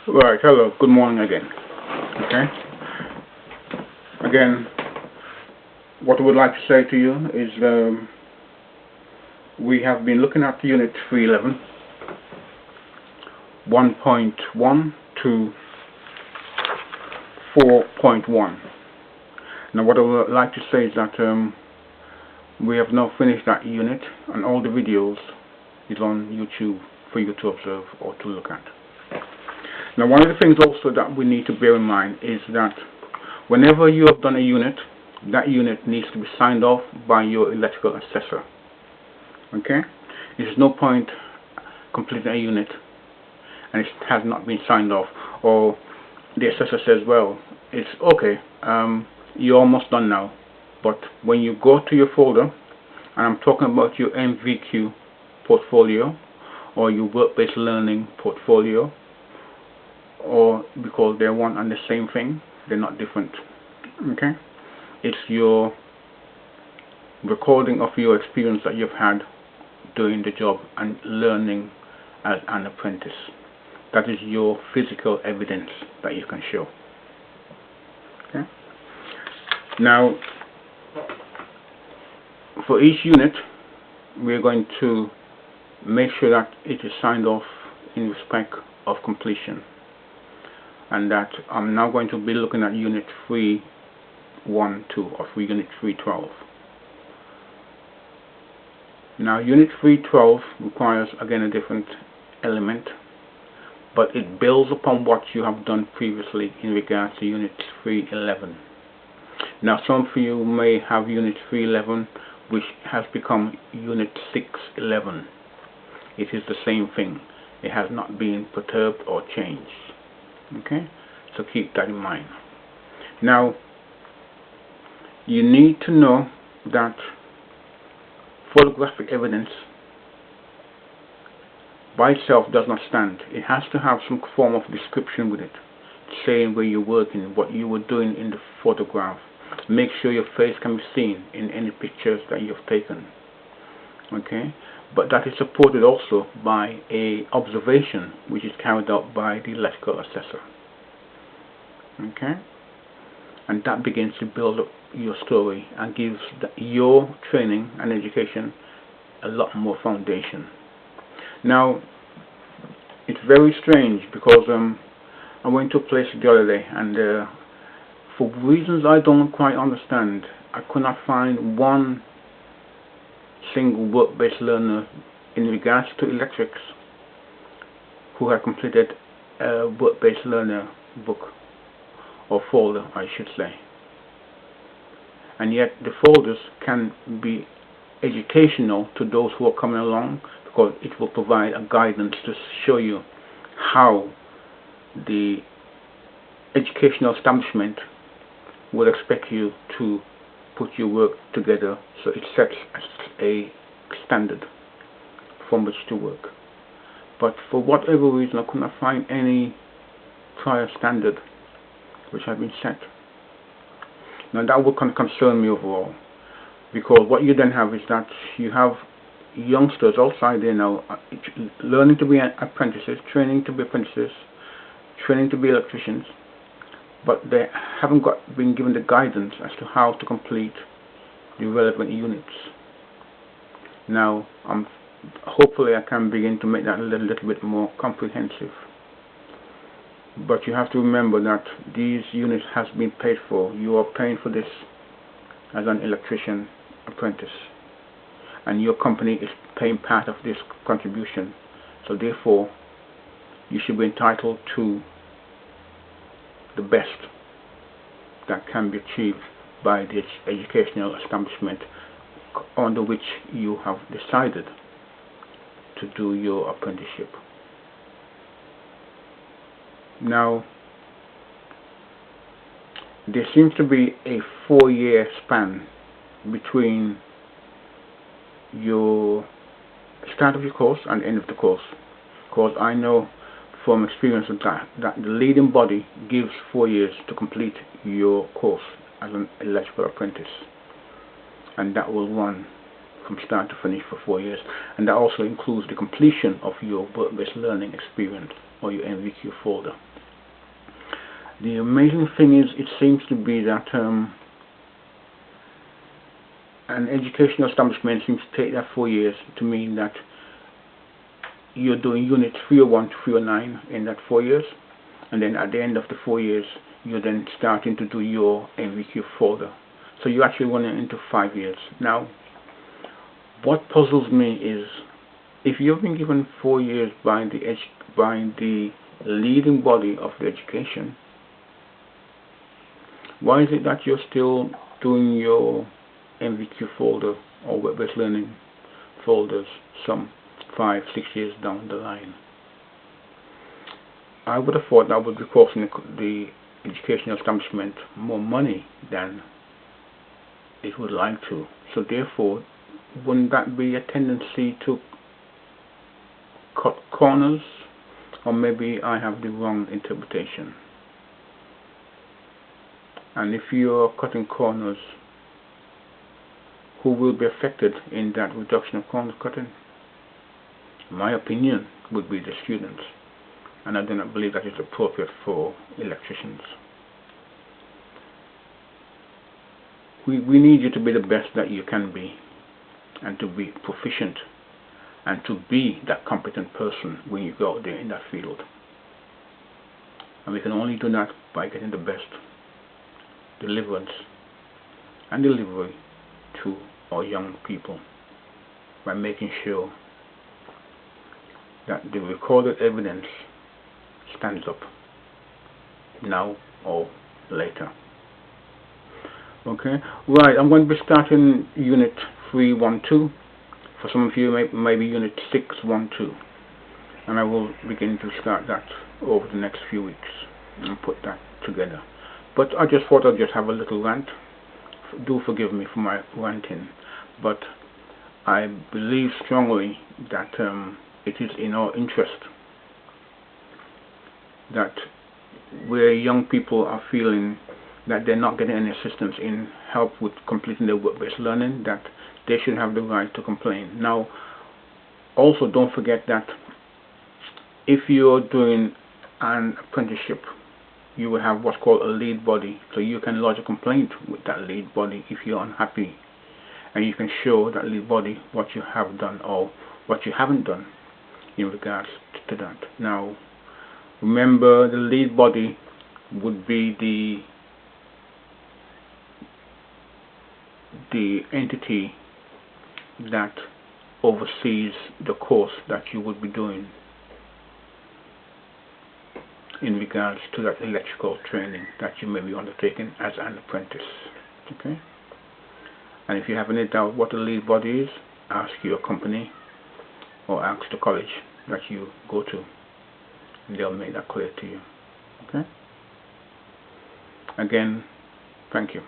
Right, hello, good morning again. Okay. Again, what I would like to say to you is we have been looking at Unit 311, 1.1 to 4.1. Now what I would like to say is that we have now finished that unit, and all the videos is on YouTube for you to observe or to look at. Now one of the things also that we need to bear in mind is that whenever you have done a unit, that unit needs to be signed off by your electrical assessor. Okay? There's no point completing a unit and it has not been signed off, or the assessor says, well, it's okay, you're almost done now, but when you go to your folder, and I'm talking about your NVQ portfolio or your work-based learning portfolio, or because they're one and the same thing, they're not different. Okay, it's your recording of your experience that you've had doing the job and learning as an apprentice. That is your physical evidence that you can show. Okay, now for each unit we're going to make sure that it is signed off in respect of completion, and that I'm now going to be looking at Unit 312 or Unit 312. Now Unit 312 requires again a different element, but it builds upon what you have done previously in regards to Unit 311. Now some of you may have Unit 311 which has become Unit 611. It is the same thing. It has not been perturbed or changed. Okay, so keep that in mind. Now you need to know that photographic evidence by itself does not stand. It has to have some form of description with it, saying where you're working, what you were doing in the photograph. Make sure your face can be seen in any pictures that you've taken. Okay, but that is supported also by a observation which is carried out by the electrical assessor. Okay, and that begins to build up your story and gives your training and education a lot more foundation. Now it's very strange because I went to a place the other day, and for reasons I don't quite understand, I could not find one single work-based learner in regards to electrics who had completed a work-based learner book or folder, I should say. And yet the folders can be educational to those who are coming along, because it will provide a guidance to show you how the educational establishment would expect you to put your work together, so it sets a standard from which to work. But for whatever reason I could not find any prior standard which had been set. Now that would concern me overall, because what you then have is that you have youngsters outside there now learning to be apprentices, training to be apprentices, training to be electricians, but they haven't been given the guidance as to how to complete the relevant units. Now hopefully I can begin to make that a little bit more comprehensive. But you have to remember that these units has been paid for. You are paying for this as an electrician apprentice, and your company is paying part of this contribution, so therefore you should be entitled to the best that can be achieved by the educational establishment under which you have decided to do your apprenticeship. Now there seems to be a 4-year span between your start of your course and the end of the course, because I know from experience that the leading body gives 4 years to complete your course as an electrical apprentice, and that will run from start to finish for 4 years, and that also includes the completion of your work-based learning experience or your NVQ folder. The amazing thing is, it seems to be that an educational establishment seems to take that 4 years to mean that you're doing unit 301 to 309 in that 4 years, and then at the end of the 4 years you're then starting to do your NVQ folder. So you're actually running into 5 years. Now, what puzzles me is, if you've been given 4 years by the leading body of the education, why is it that you're still doing your NVQ folder or web-based learning folders some 5-6 years down the line? I would have thought that would be costing the educational establishment more money than it would like to. So therefore, wouldn't that be a tendency to cut corners? Or maybe I have the wrong interpretation. And if you're cutting corners, who will be affected in that reduction of corner cutting? My opinion would be the students, and I do not believe that is appropriate for electricians. We need you to be the best that you can be, and to be proficient, and to be that competent person when you go out there in that field. And we can only do that by getting the best deliverance and delivery to our young people, by making sure that the recorded evidence stands up now or later. Okay, right, I'm going to be starting unit 312. For some of you, maybe unit 612, and I will begin to start that over the next few weeks and put that together. But I just thought I'd just have a little rant. Do forgive me for my ranting, but I believe strongly that it is in our interest that where young people are feeling that they're not getting any assistance in help with completing their work-based learning, that they should have the right to complain. Now, also don't forget that if you're doing an apprenticeship, you will have what's called a lead body, so you can lodge a complaint with that lead body if you're unhappy, and you can show that lead body what you have done or what you haven't done in regards to that. Now, remember, the lead body would be the entity that oversees the course that you would be doing in regards to that electrical training that you may be undertaking as an apprentice. Okay? And if you have any doubt what the lead body is, ask your company or ask the college that you go to, and they'll make that clear to you. Okay? Again, thank you.